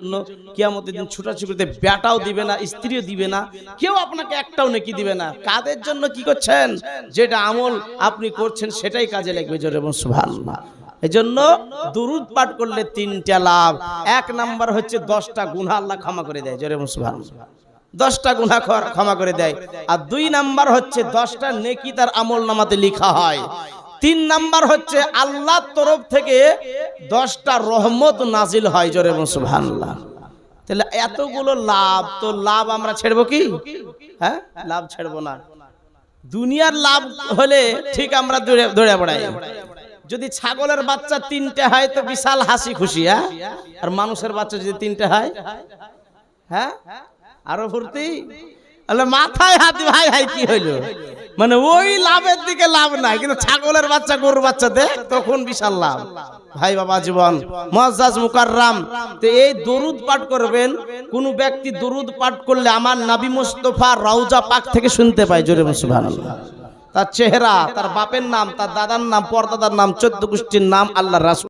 জন্য কিয়ামতের দিন ছুটাছুটিতে বেটাও দিবে না, স্ত্রীও দিবে না, কেউ আপনাকে একটাও নেকি দিবে না। কাদের জন্য কি করছেন? যেটা আমল আপনি করছেন সেটাই কাজে লাগবে। জোরে বলুন সুবহানাল্লাহ। এজন্য দুরূদ পাঠ করলে তিনটা লাভ। এক নাম্বার হচ্ছে 10টা গুনাহ আল্লাহ ক্ষমা করে দেয়। জোরে বলুন সুবহানাল্লাহ। 10টা গুনাহ ক্ষমা করে দেয়। আর 2 নাম্বার হচ্ছে 10টা নেকি তার আমল নামাতে লেখা হয়। 3 নাম্বার হচ্ছে আল্লাহর তরফ থেকে 10টা রহমত নাজিল হয়। জোরে বলুন সুবহানাল্লাহ। তাহলে এতগুলো লাভ, তো লাভ আমরা ছেড়বো কি? হ্যাঁ, লাভ ছেড়বো না। দুনিয়ার লাভ হলে ঠিক আমরা দৌড়ে বেড়াই। যদি ছাগলের বাচ্চা 3টে হয় তো বিশাল হাসি খুশি, হ্যাঁ, আর মানুষের বাচ্চা যদি 3টে হয়, হ্যাঁ, আরো ফুর্তি। মাথায় হাত, ভাই ভাই কি হইলো, মানে ওই লাভের দিকে লাভ নাই, কিন্তু ছাগলের বাচ্চা গরুর বাচ্চাতে তখন বিশাল লাভ। ভাই বাবা জীবন মুআজ্জাজ মুকাররাম, তো এই দরুদ পাঠ করবেন। কোন ব্যক্তি দরুদ পাঠ করলে আমার নবী মুস্তাফা রওজা পাক থেকে শুনতে পায়। জোরে সুবহানাল্লাহ। তার চেহারা, তার বাপের নাম, তার দাদার নাম, পরদাদার নাম, 14 গোষ্ঠীর নাম, আল্লাহর রাসূল